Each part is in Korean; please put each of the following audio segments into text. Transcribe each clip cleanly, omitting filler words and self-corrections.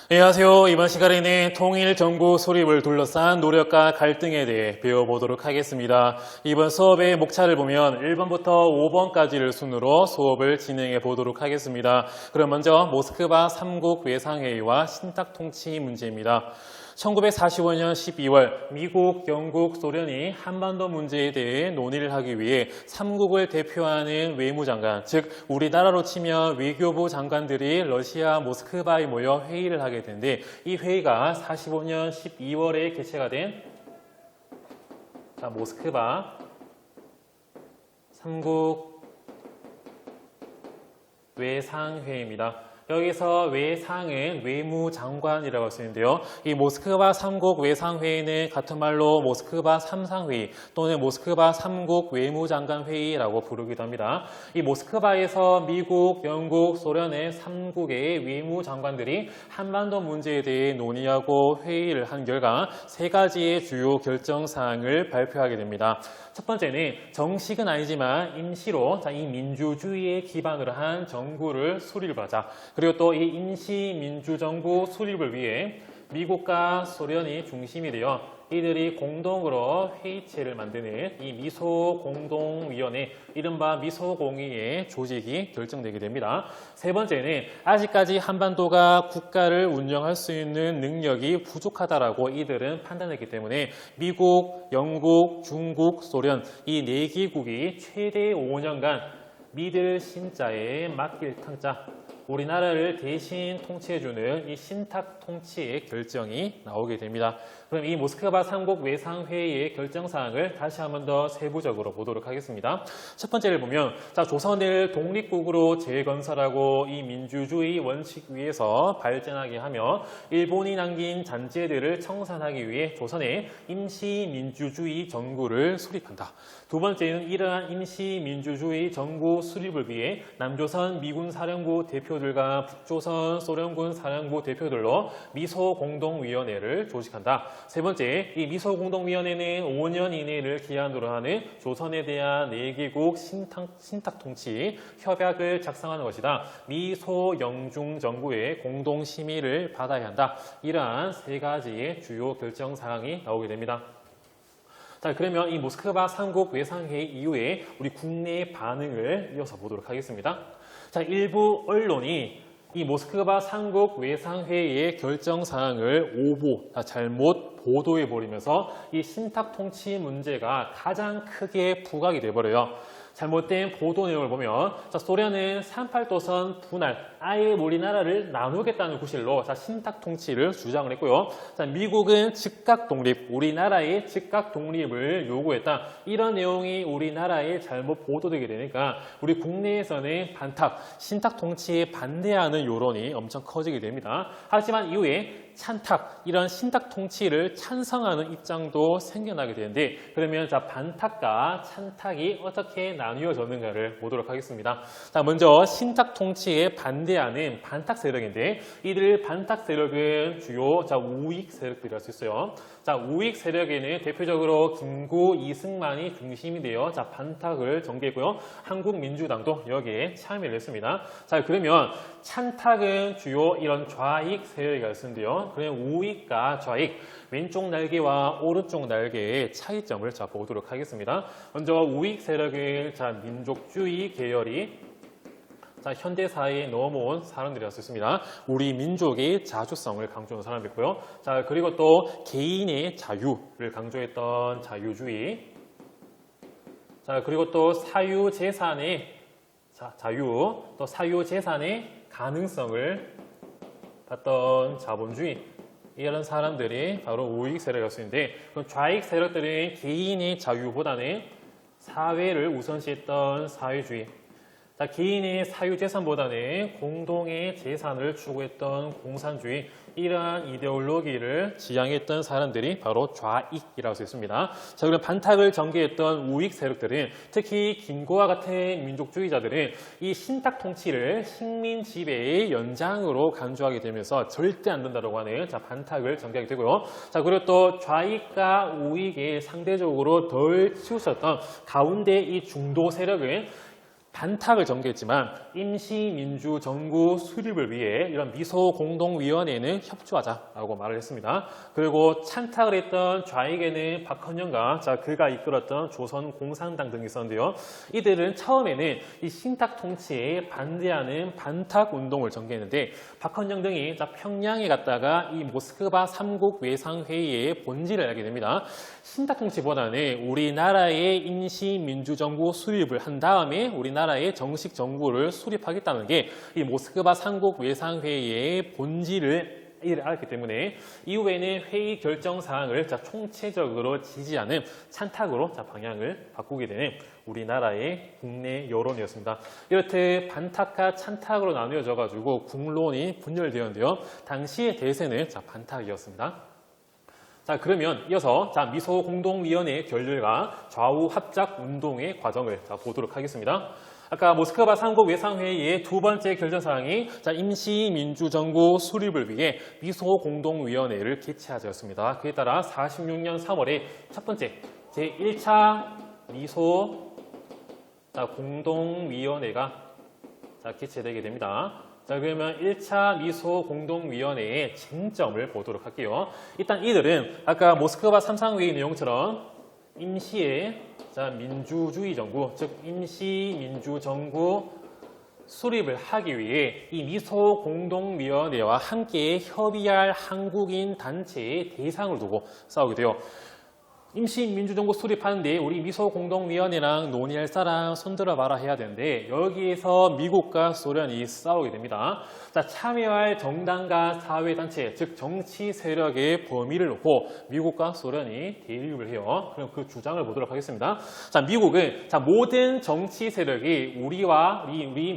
안녕하세요. 이번 시간에는 통일정부 수립을 둘러싼 노력과 갈등에 대해 배워보도록 하겠습니다. 이번 수업의 목차를 보면 1번부터 5번까지를 순으로 수업을 진행해 보도록 하겠습니다. 그럼 먼저 모스크바 3국 외상회의와 신탁통치 문제입니다. 1945년 12월 미국, 영국, 소련이 한반도 문제에 대해 논의를 하기 위해 3국을 대표하는 외무장관, 즉 우리나라로 치면 외교부 장관들이 러시아 모스크바에 모여 회의를 하게 되는데 이 회의가 45년 12월에 개최가 된 모스크바 3국 외상회의입니다. 여기서 외상은 외무장관이라고 할 수 있는데요. 이 모스크바 3국 외상회의는 같은 말로 모스크바 3상회의 또는 모스크바 3국 외무장관회의라고 부르기도 합니다. 이 모스크바에서 미국, 영국, 소련의 3국의 외무장관들이 한반도 문제에 대해 논의하고 회의를 한 결과 세 가지의 주요 결정사항을 발표하게 됩니다. 첫 번째는 정식은 아니지만 임시로 이 민주주의에 기반으로 한 정부를 수립하자. 그리고 또 이 임시민주정부 수립을 위해 미국과 소련이 중심이 되어 이들이 공동으로 회의체를 만드는 이 미소공동위원회, 이른바 미소공의의 조직이 결정되게 됩니다. 세 번째는 아직까지 한반도가 국가를 운영할 수 있는 능력이 부족하다라고 이들은 판단했기 때문에 미국, 영국, 중국, 소련 이 네 개국이 최대 5년간 믿을 신자에 맡길 탕자, 우리나라를 대신 통치해주는 이 신탁 통치의 결정이 나오게 됩니다. 그럼 이 모스크바 3국 외상회의의 결정사항을 다시 한번 더 세부적으로 보도록 하겠습니다. 첫 번째를 보면 조선을 독립국으로 재건설하고 이 민주주의 원칙 위에서 발전하게 하며 일본이 남긴 잔재들을 청산하기 위해 조선에 임시민주주의 정부를 수립한다. 두 번째는 이러한 임시민주주의 정부 수립을 위해 남조선 미군 사령부 대표들과 북조선 소련군 사령부 대표들로 미소공동위원회를 조직한다. 세 번째, 이 미소공동위원회는 5년 이내를 기한으로 하는 조선에 대한 4개국 신탁통치 협약을 작성하는 것이다. 미소영중정부의 공동심의를 받아야 한다. 이러한 세 가지의 주요 결정사항이 나오게 됩니다. 자, 그러면 이 모스크바 3국 외상회의 이후에 우리 국내의 반응을 이어서 보도록 하겠습니다. 자, 일부 언론이 이 모스크바 3국 외상회의의 결정사항을 잘못 보도해버리면서 이 신탁통치 문제가 가장 크게 부각이 돼버려요. 잘못된 보도 내용을 보면 소련은 38도선 분할, 아예 우리나라를 나누겠다는 구실로 신탁 통치를 주장을 했고요. 미국은 즉각 독립, 우리나라의 즉각 독립을 요구했다. 이런 내용이 우리나라에 잘못 보도되게 되니까 우리 국내에서는 반탁, 신탁 통치에 반대하는 여론이 엄청 커지게 됩니다. 하지만 이후에 찬탁, 이런 신탁 통치를 찬성하는 입장도 생겨나게 되는데 그러면 반탁과 찬탁이 어떻게 나뉘어졌는가를 보도록 하겠습니다. 자, 먼저 신탁 통치에 반대하는 반탁 세력인데 이들 반탁 세력은 주요 우익 세력들이라 할 수 있어요. 자, 우익 세력에는 대표적으로 김구, 이승만이 중심이 되어 반탁을 전개했고요. 한국민주당도 여기에 참여를 했습니다. 자, 그러면 찬탁은 주요 이런 좌익 세력이 있는데요. 그러면 우익과 좌익, 왼쪽 날개와 오른쪽 날개의 차이점을 보도록 하겠습니다. 먼저 우익 세력은 민족주의 계열이 현대사회에 넘어온 사람들이라고 있습니다. 우리 민족의 자주성을 강조하는 사람이고요. 자, 그리고 또 개인의 자유를 강조했던 자유주의. 자, 그리고 또 사유재산의 자유, 또 사유재산의 가능성을 봤던 자본주의. 이런 사람들이 바로 우익 세력이라고 수 있는데 그럼 좌익 세력들은 개인의 자유보다는 사회를 우선시했던 사회주의. 개인의 사유재산보다는 공동의 재산을 추구했던 공산주의, 이러한 이데올로기를 지향했던 사람들이 바로 좌익이라고 할 수 있습니다. 자, 그럼 반탁을 전개했던 우익 세력들은 특히 김구와 같은 민족주의자들은 이 신탁 통치를 식민 지배의 연장으로 간주하게 되면서 절대 안 된다고 하는 반탁을 전개하게 되고요. 자, 그리고 또 좌익과 우익에 상대적으로 덜 치우쳤던 가운데 이 중도 세력은 반탁을 전개했지만 임시민주정부 수립을 위해 이런 미소공동위원회는 협조하자라고 말을 했습니다. 그리고 찬탁을 했던 좌익에는 박헌영과 그가 이끌었던 조선공산당 등이 있었는데요. 이들은 처음에는 이 신탁 통치에 반대하는 반탁 운동을 전개했는데 박헌영 등이 평양에 갔다가 이 모스크바 3국 외상회의의 본질을 알게 됩니다. 신탁 통치보다는 우리나라의 임시민주정부 수립을 한 다음에 우리나라의 정식 정부를 수립하겠다는 게 이 모스크바 3국 외상회의의 본질을 알았기 때문에 이후에는 회의 결정 사항을 총체적으로 지지하는 찬탁으로 방향을 바꾸게 되는 우리나라의 국내 여론이었습니다. 이렇듯 반탁과 찬탁으로 나뉘어져 가지고 국론이 분열되었는데요. 당시의 대세는 반탁이었습니다. 그러면 이어서 미소공동위원회의 결렬과 좌우 합작 운동의 과정을 보도록 하겠습니다. 아까 모스크바 3국 외상회의의 두 번째 결정사항이 임시민주정부 수립을 위해 미소공동위원회를 개최하자였습니다. 그에 따라 46년 3월에 첫 번째 제1차 미소공동위원회가 개최되게 됩니다. 그러면 1차 미소공동위원회의 쟁점을 보도록 할게요. 일단 이들은 아까 모스크바 3상회의 내용처럼 임시의 민주주의 정부, 즉 임시민주정부 수립을 하기 위해 이 미소공동위원회와 함께 협의할 한국인 단체의 대상을 두고 싸우게 돼요. 임시민주정부 수립하는데 우리 미소공동위원회랑 논의할 사람 손들어봐라 해야 되는데 여기에서 미국과 소련이 싸우게 됩니다. 참여할 정당과 사회단체, 즉 정치 세력의 범위를 놓고 미국과 소련이 대립을 해요. 그럼 그 주장을 보도록 하겠습니다. 미국은 모든 정치 세력이 우리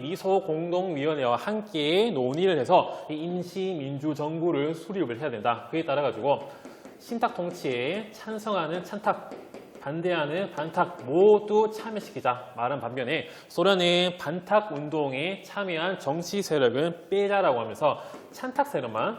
미소공동위원회와 함께 논의를 해서 임시민주정부를 수립을 해야 된다. 그에 따라 가지고 신탁 통치에 찬성하는 찬탁, 반대하는 반탁 모두 참여시키자 말한 반면에 소련은 반탁 운동에 참여한 정치 세력은 빼자라고 하면서 찬탁 세력만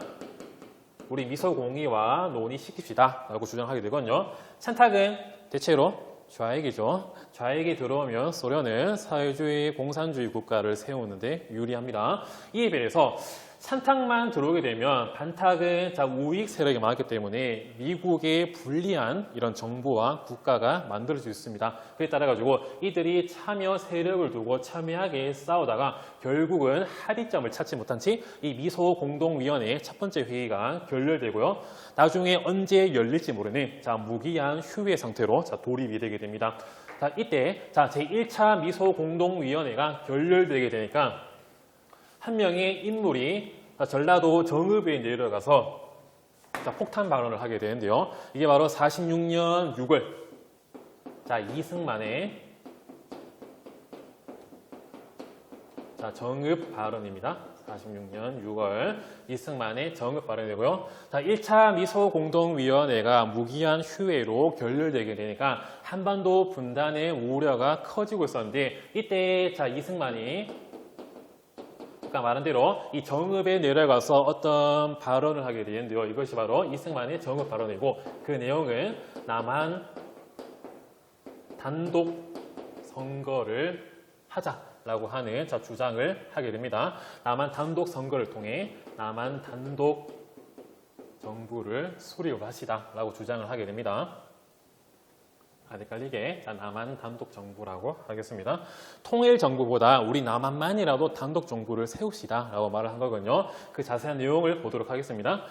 우리 미소공의와 논의시킵시다 라고 주장하게 되거든요. 찬탁은 대체로 좌익이죠. 좌익이 들어오면 소련은 사회주의 공산주의 국가를 세우는데 유리합니다. 이에 비해서 찬탁만 들어오게 되면 반탁은 우익 세력이 많기 때문에 미국에 불리한 이런 정부와 국가가 만들어질 수 있습니다. 그에 따라 가지고 이들이 참여 세력을 두고 첨예하게 싸우다가 결국은 합의점을 찾지 못한 채 이 미소공동위원회의 첫 번째 회의가 결렬되고요. 나중에 언제 열릴지 모르는 무기한 휴회 상태로 돌입이 되게 됩니다. 이때 제1차 미소공동위원회가 결렬되게 되니까 한 명의 인물이 전라도 정읍에 내려가서 폭탄 발언을 하게 되는데요. 이게 바로 46년 6월 이승만의 정읍 발언입니다. 46년 6월 이승만의 정읍 발언이고요. 1차 미소공동위원회가 무기한 휴회로 결렬되게 되니까 한반도 분단의 우려가 커지고 있었는데 이때 이승만이 아까 말한 대로 이 정읍에 내려가서 어떤 발언을 하게 되는데요. 이것이 바로 이승만의 정읍 발언이고 그 내용은 남한 단독 선거를 하자라고 하는 주장을 하게 됩니다. 남한 단독 선거를 통해 남한 단독 정부를 수립하시다라고 주장을 하게 됩니다. 안 헷갈리게 남한 단독 정부라고 하겠습니다. 통일 정부보다 우리 남한만이라도 단독 정부를 세웁시다라고 말을 한 거거든요. 그 자세한 내용을 보도록 하겠습니다.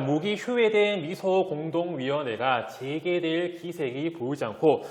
무기 휴회된 미소공동위원회가 재개될 기색이 보이지 않고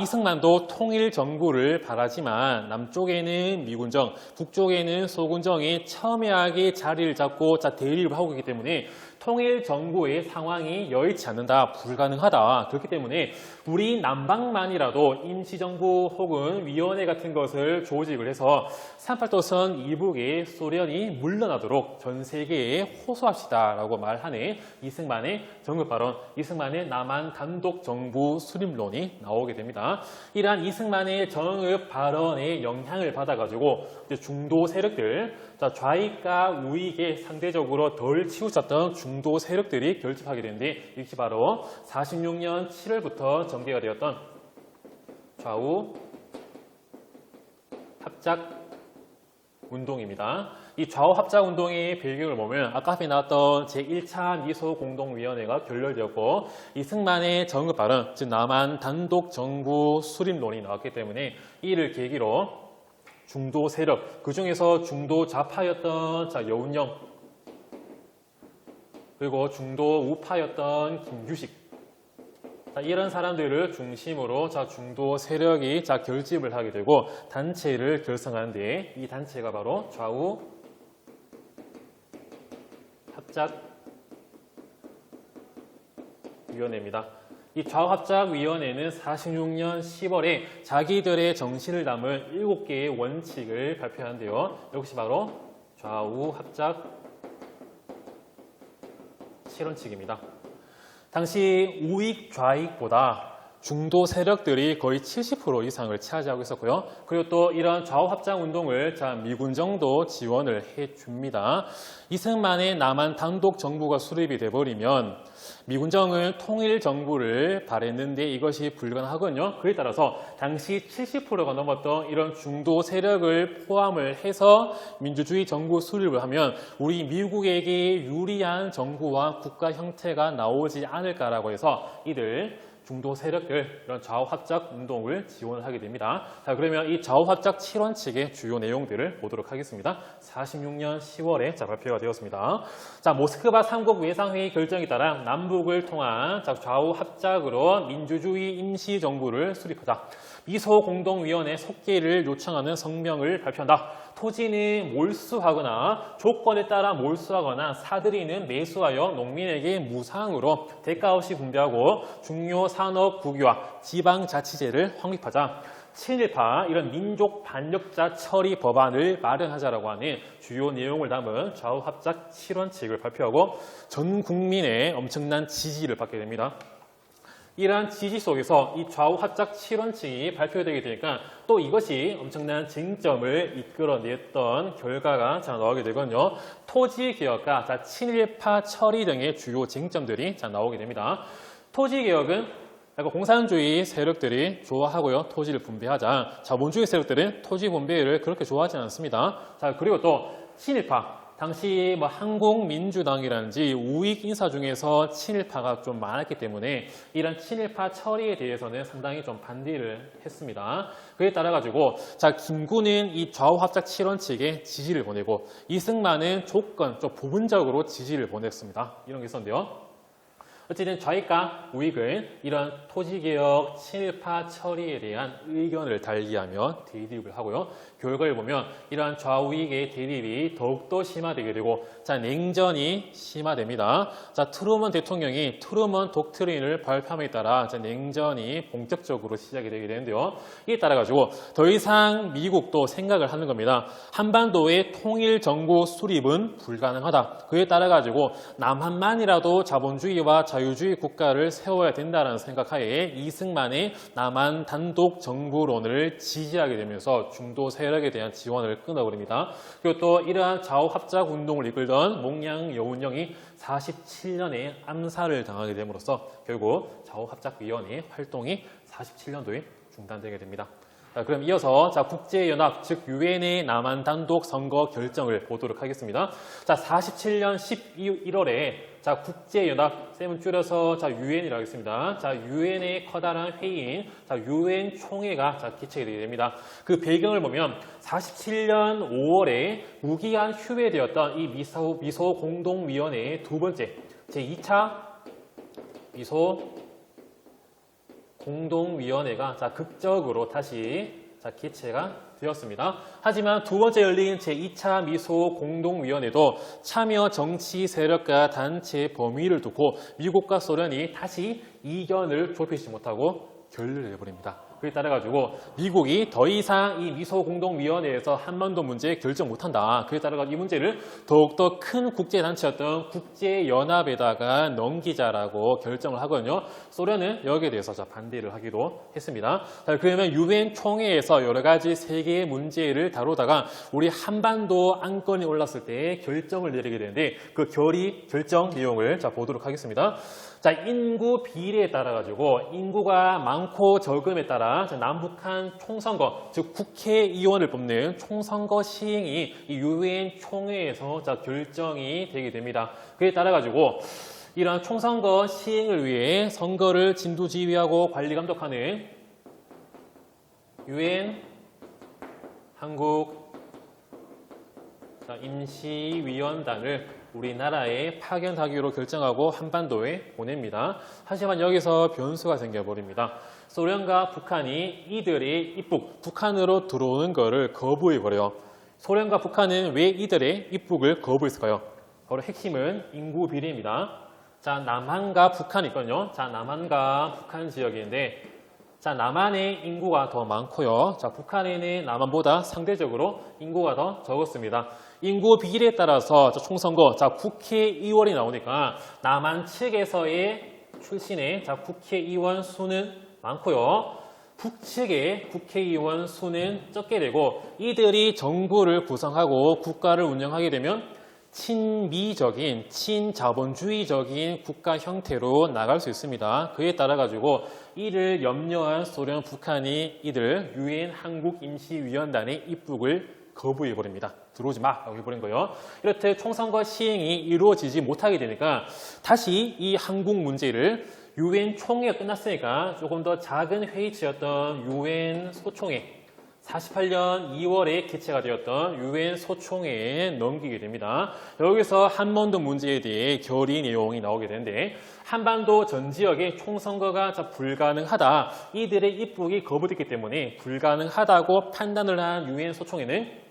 이승만도 통일 정부를 바라지만 남쪽에는 미군정, 북쪽에는 소군정이 첨예하게 자리를 잡고 대립을 하고 있기 때문에 통일 정부의 상황이 여의치 않는다, 불가능하다. 그렇기 때문에 우리 남방만이라도 임시정부 혹은 위원회 같은 것을 조직을 해서 38도선 이북에 소련이 물러나도록 전 세계에 호소합시다라고 말하는 이승만의 정읍 발언, 이승만의 남한 단독 정부 수립론이 나오게 됩니다. 이러한 이승만의 정읍 발언의 영향을 받아가지고 중도 세력들, 좌익과 우익에 상대적으로 덜 치우쳤던 중도 세력들이 결집하게 되는데 이것이 바로 46년 7월부터 전개가 되었던 좌우 합작 운동입니다. 이 좌우 합작 운동의 배경을 보면 아까 앞에 나왔던 제1차 미소공동위원회가 결렬되었고 이승만의 정읍 발언, 즉 남한 단독 정부 수립론이 나왔기 때문에 이를 계기로 중도 세력, 그 중에서 중도 좌파였던 여운형 그리고 중도 우파였던 김규식 이런 사람들을 중심으로 중도 세력이 결집을 하게 되고 단체를 결성하는데 이 단체가 바로 좌우 합작위원회입니다. 이 좌우합작위원회는 46년 10월에 자기들의 정신을 담은 7개의 원칙을 발표하는데요. 이것이 바로 좌우합작 실현칙입니다. 당시 우익 좌익보다 중도 세력들이 거의 70% 이상을 차지하고 있었고요. 그리고 또 이런 좌우합작 운동을 미군정도 지원을 해줍니다. 이승만의 남한 단독 정부가 수립이 돼버리면 미군정은 통일 정부를 바랬는데 이것이 불가능하거든요. 그에 따라서 당시 70%가 넘었던 이런 중도 세력을 포함을 해서 민주주의 정부 수립을 하면 우리 미국에게 유리한 정부와 국가 형태가 나오지 않을까라고 해서 이들 중도 세력들 이런 좌우합작 운동을 지원하게 됩니다. 자, 그러면 이 좌우합작 7원칙의 주요 내용들을 보도록 하겠습니다. 46년 10월에 발표가 되었습니다. 자, 모스크바 3국 외상회의 결정에 따라 남북을 통한 좌우합작으로 민주주의 임시정부를 수립하자. 미소공동위원회 속개를 요청하는 성명을 발표한다. 토지는 몰수하거나 조건에 따라 몰수하거나 사들이는 매수하여 농민에게 무상으로 대가 없이 분배하고 중요 산업 국유화 지방자치제를 확립하자. 친일파 이런 민족 반역자 처리 법안을 마련하자라고 하는 주요 내용을 담은 좌우합작 7원칙을 발표하고 전 국민의 엄청난 지지를 받게 됩니다. 이러한 지지 속에서 이 좌우합작 7원칙이 발표되게 되니까 또 이것이 엄청난 쟁점을 이끌어냈던 결과가 나오게 되거든요. 토지개혁과 친일파 처리 등의 주요 쟁점들이 나오게 됩니다. 토지개혁은 공산주의 세력들이 좋아하고요. 토지를 분배하자. 자본주의 세력들은 토지 분배를 그렇게 좋아하지 않습니다. 자, 그리고 또 친일파. 당시 한국민주당이라든지 우익 인사 중에서 친일파가 좀 많았기 때문에 이런 친일파 처리에 대해서는 상당히 좀 반대를 했습니다. 그에 따라 가지고 김구는 이 좌우합작 7원칙에 지지를 보내고 이승만은 조건 좀 부분적으로 지지를 보냈습니다. 이런 게 있었는데요. 어쨌든 좌익과 우익은 이런 토지개혁, 친일파 처리에 대한 의견을 달리하며 대립을 하고요. 결과를 보면 이러한 좌우익의 대립이 더욱더 심화되게 되고 냉전이 심화됩니다. 트루먼 대통령이 트루먼 독트린을 발표함에 따라 냉전이 본격적으로 시작이 되게 되는데요. 이에 따라 가지고 더 이상 미국도 생각을 하는 겁니다. 한반도의 통일 정부 수립은 불가능하다. 그에 따라 가지고 남한만이라도 자본주의와 자유주의 국가를 세워야 된다는 생각하에 이승만의 남한 단독 정부론을 지지하게 되면서 중도 세력에 대한 지원을 끊어버립니다. 그리고 또 이러한 좌우합작 운동을 이끌던 몽양 여운형이 47년에 암살을 당하게 됨으로써 결국 좌우합작위원회 활동이 47년도에 중단되게 됩니다. 자, 그럼 이어서 국제연합, 즉 유엔의 남한 단독 선거 결정을 보도록 하겠습니다. 47년 11월에 국제연합, 쌤은 줄여서 유엔이라고 하겠습니다. 유엔의 커다란 회의인 유엔 총회가 개최가 되게 됩니다. 그 배경을 보면 47년 5월에 무기한 휴회되었던 이 미소공동위원회의 두 번째 제2차 미소공동위원회가 극적으로 다시 개최가 되었습니다. 하지만 두 번째 열린 제2차 미소공동위원회도 참여 정치 세력과 단체 범위를 두고 미국과 소련이 다시 이견을 좁히지 못하고 결렬을 해버립니다. 그에 따라 가지고 미국이 더 이상 이 미소공동위원회에서 한반도 문제 결정 못한다. 그에 따라 이 문제를 더욱더 큰 국제단체였던 국제연합에다가 넘기자라고 결정을 하거든요. 소련은 여기에 대해서 반대를 하기도 했습니다. 그러면 유엔 총회에서 여러 가지 세계의 문제를 다루다가 우리 한반도 안건이 올랐을 때 결정을 내리게 되는데 그 결정 내용을 보도록 하겠습니다. 인구 비례에 따라 가지고 인구가 많고 적음에 따라 따라 남북한 총선거, 즉 국회의원을 뽑는 총선거 시행이 이 유엔 총회에서 결정이 되게 됩니다. 그에 따라 가지고 이러한 총선거 시행을 위해 선거를 진두지휘하고 관리 감독하는 유엔 한국 임시위원단을 우리나라에 파견하기로 결정하고 한반도에 보냅니다. 하지만 여기서 변수가 생겨버립니다. 소련과 북한이 이들의 입국, 북한으로 들어오는 것을 거부해버려요. 소련과 북한은 왜 이들의 입국을 거부했을까요? 바로 핵심은 인구 비례입니다. 자, 남한과 북한이 있거든요. 자, 남한과 북한 지역인데, 자, 남한의 인구가 더 많고요. 자, 북한에는 남한보다 상대적으로 인구가 더 적었습니다. 인구 비례에 따라서 총선거, 자, 국회의원이 나오니까 남한 측에서의 출신의 국회의원 수는 많고요. 북측의 국회의원 수는 적게 되고 이들이 정부를 구성하고 국가를 운영하게 되면 친미적인, 친자본주의적인 국가 형태로 나갈 수 있습니다. 그에 따라 가지고 이를 염려한 소련, 북한이 이들 유엔 한국 임시위원단의 입국을 거부해버립니다. 들어오지 마! 라고 해버린 거예요. 이렇듯 총선거 시행이 이루어지지 못하게 되니까 다시 이 한국 문제를 유엔 총회가 끝났으니까 조금 더 작은 회의체였던 유엔 소총회, 48년 2월에 개최가 되었던 유엔 소총회에 넘기게 됩니다. 여기서 한반도 문제에 대해 결의 내용이 나오게 되는데 한반도 전 지역의 총선거가 불가능하다. 이들의 입국이 거부됐기 때문에 불가능하다고 판단을 한 유엔 소총회는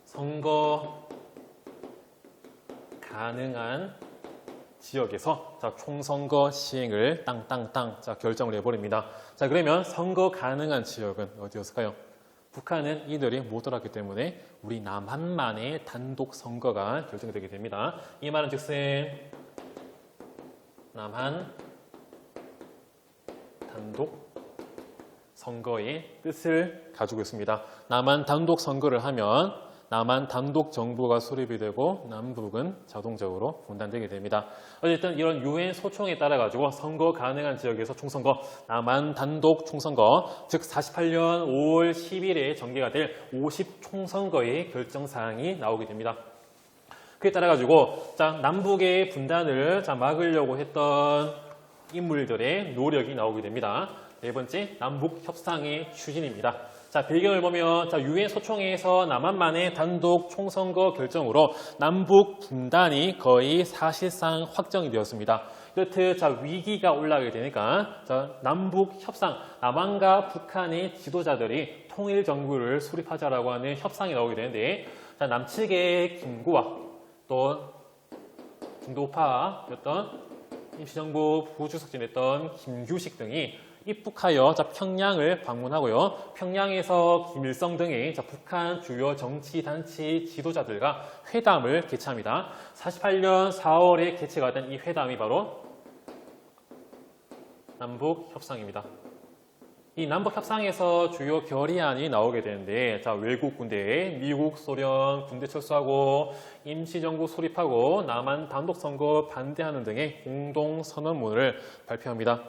선거 가능한 지역에서 총선거 시행을 땅땅땅 결정을 해버립니다. 자, 그러면 선거 가능한 지역은 어디였을까요? 북한은 이들이 못 들어왔기 때문에 우리 남한만의 단독 선거가 결정되게 됩니다. 이 말은 즉슨 남한 단독 선거의 뜻을 가지고 있습니다. 남한 단독 선거를 하면 남한 단독 정부가 수립이 되고 남북은 자동적으로 분단되게 됩니다. 어쨌든 이런 유엔 소총에 따라 가지고 선거 가능한 지역에서 총선거, 남한 단독 총선거, 즉 48년 5월 10일에 전개가 될 50총선거의 결정사항이 나오게 됩니다. 그에 따라 가지고 남북의 분단을 막으려고 했던 인물들의 노력이 나오게 됩니다. 네 번째, 남북 협상의 추진입니다. 자, 배경을 보면 유엔 소총회에서 남한만의 단독 총선거 결정으로 남북 분단이 거의 사실상 확정이 되었습니다. 이렇듯 위기가 올라가게 되니까 남북 협상, 남한과 북한의 지도자들이 통일 정부를 수립하자라고 하는 협상이 나오게 되는데 남측의 김구와 또 중도파였던 임시정부 부주석진이었던 김규식 등이 입국하여 평양을 방문하고요. 평양에서 김일성 등의 북한 주요 정치단체 지도자들과 회담을 개최합니다. 48년 4월에 개최가 된 이 회담이 바로 남북협상입니다. 이 남북협상에서 주요 결의안이 나오게 되는데 외국 군대, 미국, 소련 군대 철수하고 임시정부 수립하고 남한 단독선거 반대하는 등의 공동선언문을 발표합니다.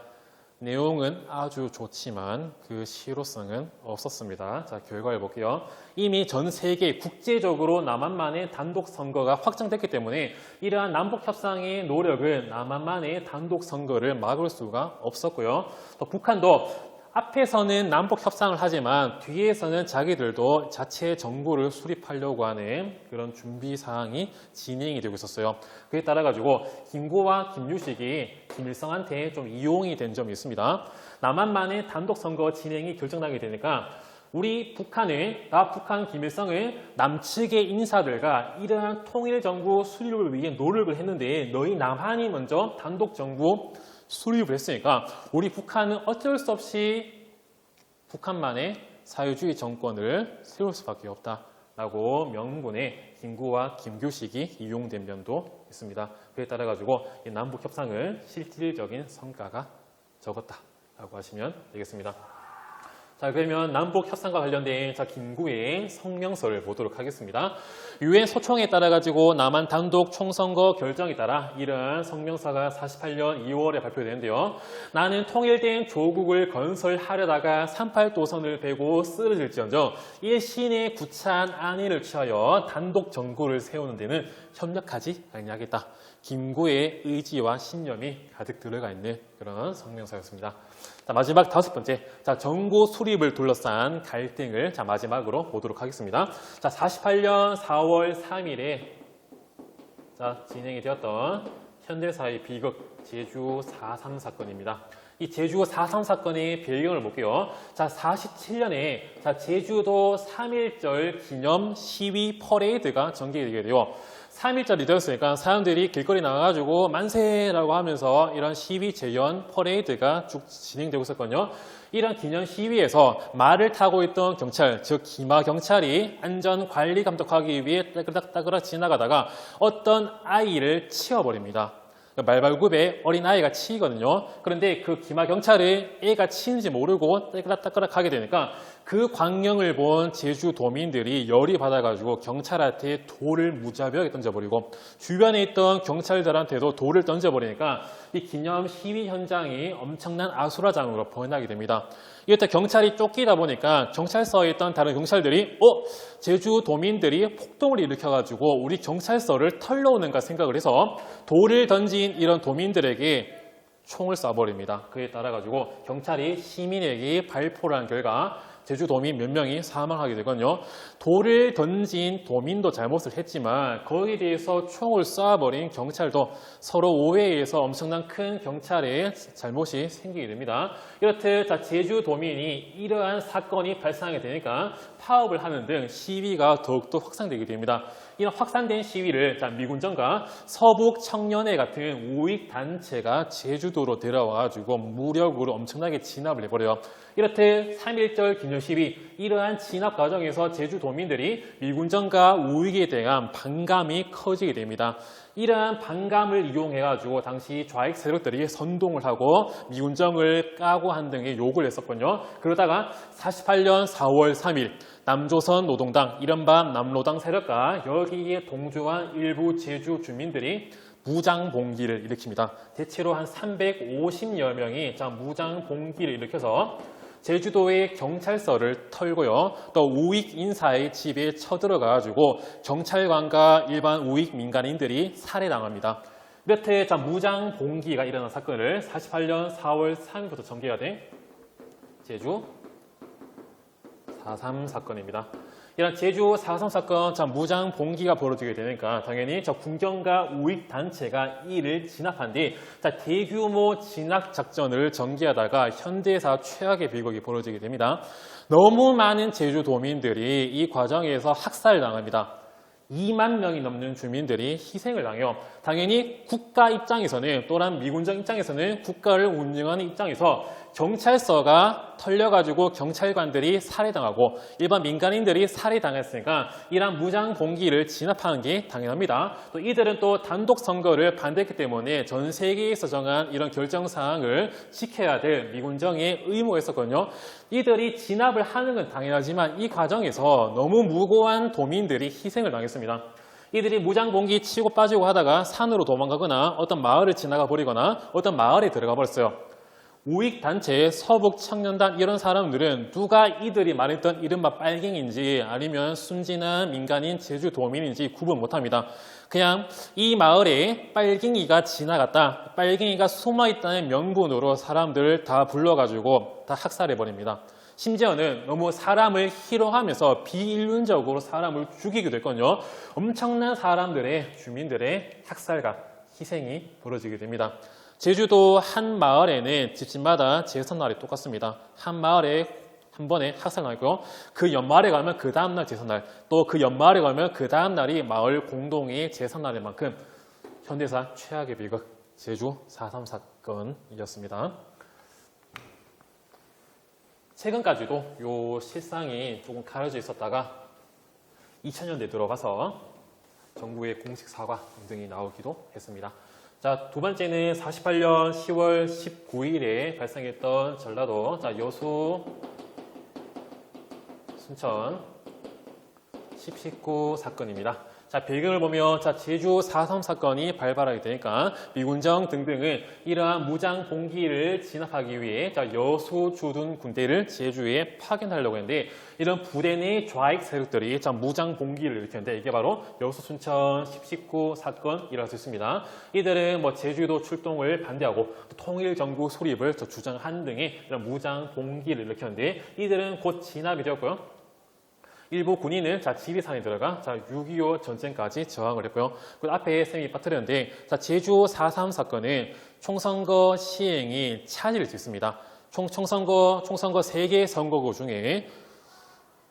내용은 아주 좋지만 그 실효성은 없었습니다. 자, 결과를 볼게요. 이미 전 세계 국제적으로 남한만의 단독 선거가 확정됐기 때문에 이러한 남북 협상의 노력은 남한만의 단독 선거를 막을 수가 없었고요. 또 북한도 앞에서는 남북 협상을 하지만 뒤에서는 자기들도 자체 정부를 수립하려고 하는 그런 준비 사항이 진행이 되고 있었어요. 그에 따라 가지고 김구와 김유식이 김일성한테 좀 이용이 된 점이 있습니다. 남한만의 단독 선거 진행이 결정나게 되니까 우리 북한은, 북한 김일성은 남측의 인사들과 이러한 통일 정부 수립을 위해 노력을 했는데 너희 남한이 먼저 단독 정부 수립을 했으니까 우리 북한은 어쩔 수 없이 북한만의 사회주의 정권을 세울 수밖에 없다라고 명분에 김구와 김규식이 이용된 면도 있습니다. 그에 따라 가지고 남북 협상은 실질적인 성과가 적었다라고 하시면 되겠습니다. 자, 그러면 남북 협상과 관련된 김구의 성명서를 보도록 하겠습니다. 유엔 소총에 따라 가지고 남한 단독 총선거 결정에 따라 이러한 성명서가 48년 2월에 발표되는데요. 나는 통일된 조국을 건설하려다가 38도선을 베고 쓰러질지언정 일신의 구차한 안위를 취하여 단독 정부를 세우는 데는 협력하지 아니하겠다. 김구의 의지와 신념이 가득 들어가 있는 그런 성명서였습니다. 자, 마지막 5번째. 자, 정부 수립을 둘러싼 갈등을 마지막으로 보도록 하겠습니다. 자, 48년 4월 3일에 진행이 되었던 현대사의 비극 제주 4.3 사건입니다. 이 제주 4.3 사건의 배경을 볼게요. 자, 47년에 제주도 3.1절 기념 시위 퍼레이드가 전개되게 돼요. 3.1절이 되었으니까 사람들이 길거리 나와가지고 만세라고 하면서 이런 시위 재현 퍼레이드가 쭉 진행되고 있었거든요. 이런 기념 시위에서 말을 타고 있던 경찰, 즉 기마 경찰이 안전 관리 감독하기 위해 따그락 지나가다가 어떤 아이를 치워버립니다. 말발굽에 어린 아이가 치이거든요. 그런데 그 기마 경찰이 애가 치인지 모르고 따그락 하게 되니까 그 광경을 본 제주 도민들이 열이 받아가지고 경찰한테 돌을 무자비하게 던져버리고 주변에 있던 경찰들한테도 돌을 던져버리니까 이 기념 시위 현장이 엄청난 아수라장으로 번하게 됩니다. 이때 경찰이 쫓기다 보니까 경찰서에 있던 다른 경찰들이 제주 도민들이 폭동을 일으켜가지고 우리 경찰서를 털러 오는가 생각을 해서 돌을 던진 이런 도민들에게 총을 쏴버립니다. 그에 따라가지고 경찰이 시민에게 발포를 한 결과 제주 도민 몇 명이 사망하게 되거든요. 돌을 던진 도민도 잘못을 했지만 거기에 대해서 총을 쏴버린 경찰도 서로 오해에서 엄청난 큰 경찰의 잘못이 생기게 됩니다. 이렇듯 제주 도민이 이러한 사건이 발생하게 되니까 파업을 하는 등 시위가 더욱더 확산되게 됩니다. 이런 확산된 시위를 미군정과 서북 청년회 같은 우익단체가 제주도로 들어와가지고 무력으로 엄청나게 진압을 해버려요. 이렇듯 3.1절 기념 시위, 이러한 진압 과정에서 제주 도민들이 미군정과 우익에 대한 반감이 커지게 됩니다. 이러한 반감을 이용해가지고 당시 좌익 세력들이 선동을 하고 미군정을 까고 한 등의 욕을 했었거든요. 그러다가 48년 4월 3일 남조선 노동당, 이른바 남로당 세력과 여기에 동조한 일부 제주 주민들이 무장봉기를 일으킵니다. 대체로 한 350여 명이 무장봉기를 일으켜서 제주도의 경찰서를 털고요. 또 우익 인사의 집에 쳐들어가가지고 경찰관과 일반 우익 민간인들이 살해당합니다. 이렇게 무장봉기가 일어난 사건을 48년 4월 3일부터 전개가 된 제주 4.3 사건입니다. 이런 제주 4.3 사건 무장 봉기가 벌어지게 되니까 당연히 군경과 우익 단체가 이를 진압한 뒤 대규모 진압 작전을 전개하다가 현대사 최악의 비극이 벌어지게 됩니다. 너무 많은 제주 도민들이 이 과정에서 학살당합니다. 2만 명이 넘는 주민들이 희생을 당해요. 당연히 국가 입장에서는 또한 미군정 입장에서는 국가를 운영하는 입장에서 경찰서가 털려가지고 경찰관들이 살해당하고 일반 민간인들이 살해당했으니까 이러한 무장봉기를 진압하는 게 당연합니다. 또 이들은 또 단독 선거를 반대했기 때문에 전 세계에서 정한 이런 결정사항을 지켜야 될 미군정의 의무가 있었거든요. 이들이 진압을 하는 건 당연하지만 이 과정에서 너무 무고한 도민들이 희생을 당했습니다. 이들이 무장봉기 치고 빠지고 하다가 산으로 도망가거나 어떤 마을을 지나가 버리거나 어떤 마을에 들어가 버렸어요. 우익단체, 서북청년단 이런 사람들은 누가 이들이 말했던 이른바 빨갱인지 아니면 순진한 민간인 제주도민인지 구분 못합니다. 그냥 이 마을에 빨갱이가 지나갔다, 빨갱이가 숨어있다는 명분으로 사람들을 다 불러가지고 다 학살해버립니다. 심지어는 너무 사람을 희롱하면서 비인륜적으로 사람을 죽이기도 했거든요. 엄청난 사람들의, 주민들의 학살과 희생이 벌어지게 됩니다. 제주도 한 마을에는 집집마다 제선날이 똑같습니다. 한 마을에 한 번에 학살나고요. 그 연말에 가면 그 다음날 제선날, 또 그 연말에 가면 그 다음날이 마을 공동의 제선날인 만큼 현대사 최악의 비극 제주 4.3 사건이었습니다. 최근까지도 요 실상이 조금 가려져 있었다가 2000년대 들어가서 정부의 공식 사과 등이 나오기도 했습니다. 자, 두 번째는 48년 10월 19일에 발생했던 전라도 여수 순천 10.19 사건입니다. 자, 배경을 보면 자, 제주 4.3 사건이 발발하게 되니까 미군정 등등은 이러한 무장 봉기를 진압하기 위해 자, 여수 주둔 군대를 제주에 파견하려고 했는데 이런 부대 내 좌익 세력들이 자, 무장 봉기를 일으켰는데 이게 바로 여수 순천 10.19 사건이라고 할 수 있습니다. 이들은 뭐 제주도 출동을 반대하고 통일 정부 수립을 주장한 등의 이런 무장 봉기를 일으켰는데 이들은 곧 진압이 되었고요. 일부 군인은 자, 지리산에 들어가 자, 6.25 전쟁까지 저항을 했고요. 그 앞에 쌤이 빠뜨렸는데 자, 제주 4.3 사건은 총선거 시행이 차질일 수 있습니다. 총선거 3개 선거구 중에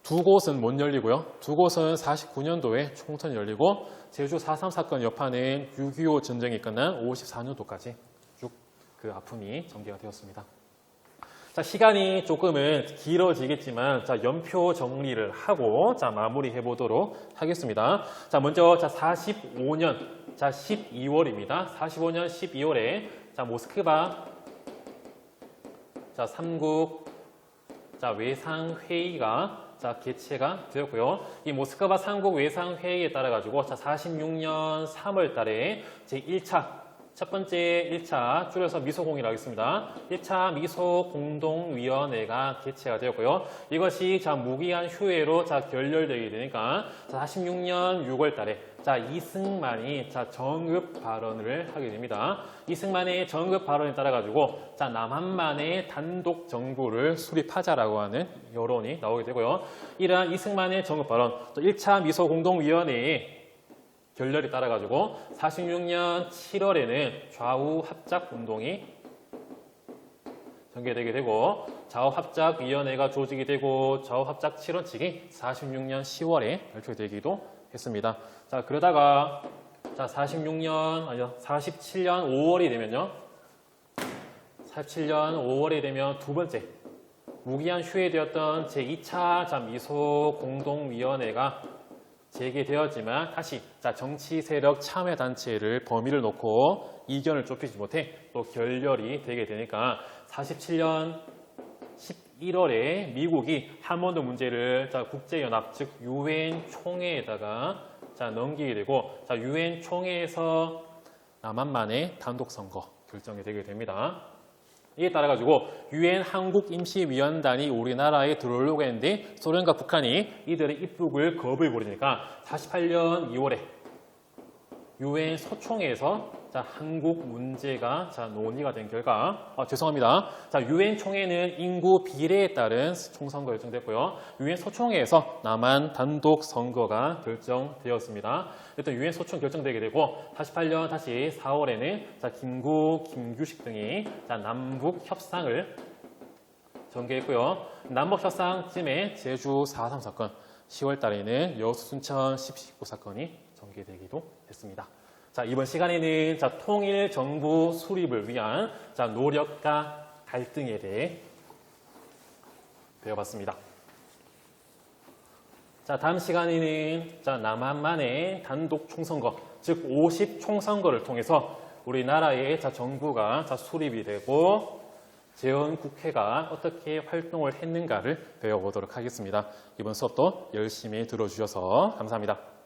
2곳은 못 열리고요. 2곳은 49년도에 총선이 열리고 제주 4.3 사건 여파는 6.25 전쟁이 끝난 54년도까지 쭉 그 아픔이 전개가 되었습니다. 자, 시간이 조금은 길어지겠지만, 자, 연표 정리를 하고, 자, 마무리해 보도록 하겠습니다. 자, 먼저, 자, 45년, 자, 12월입니다. 45년 12월에, 자, 모스크바, 자, 3국, 자, 외상회의가, 자, 개최가 되었고요. 이 모스크바 3국 외상회의에 따라가지고, 자, 46년 3월 달에 제1차, 첫 번째 1차 줄여서 미소공이라고 하겠습니다. 1차 미소공동위원회가 개최가 되었고요. 이것이 자 무기한 휴회로 자 결렬되게 되니까 자 46년 6월 달에 자 이승만이 자 정읍 발언을 하게 됩니다. 이승만의 정읍 발언에 따라 가지고 자 남한만의 단독 정부를 수립하자라고 하는 여론이 나오게 되고요. 이러한 이승만의 정읍 발언 또 1차 미소공동위원회에 결렬이 따라가지고 46년 7월에는 좌우 합작 운동이 전개되게 되고 좌우합작위원회가 조직이 되고 좌우합작 7원칙이 46년 10월에 발표되기도 했습니다. 자, 그러다가 자 47년 5월이 되면요. 47년 5월이 되면 두 번째 무기한 휴회되었던 제2차 미소공동위원회가 재개되었지만 다시 자 정치 세력 참여 단체를 범위를 놓고 이견을 좁히지 못해 또 결렬이 되게 되니까 47년 11월에 미국이 한반도 문제를 자 국제연합 즉 유엔 총회에다가 자 넘기게 되고 자 유엔 총회에서 남한만의 단독 선거 결정이 되게 됩니다. 이에 따라 가지고 유엔 한국임시위원단이 우리나라에 들어오려고 했는데 소련과 북한이 이들의 입국을 거부해 버리니까 48년 2월에 유엔 소총회에서 자 한국 문제가 자 논의가 된 결과 죄송합니다. 자 유엔 총회는 인구 비례에 따른 총선거 결정됐고요. 유엔 소총회에서 남한 단독 선거가 결정되었습니다. 일단 유엔 소총 결정되게 되고 48년 다시 4월에는 자 김구, 김규식 등이 자 남북 협상을 전개했고요. 남북 협상쯤에 제주 4.3 사건, 10월 달에는 여수 순천 10.19 사건이 전개되기도 했습니다. 자, 이번 시간에는 자, 통일 정부 수립을 위한 자, 노력과 갈등에 대해 배워봤습니다. 자, 다음 시간에는 자, 남한만의 단독 총선거, 즉 50 총선거를 통해서 우리나라의 자, 정부가 자, 수립이 되고 재헌국회가 어떻게 활동을 했는가를 배워보도록 하겠습니다. 이번 수업도 열심히 들어주셔서 감사합니다.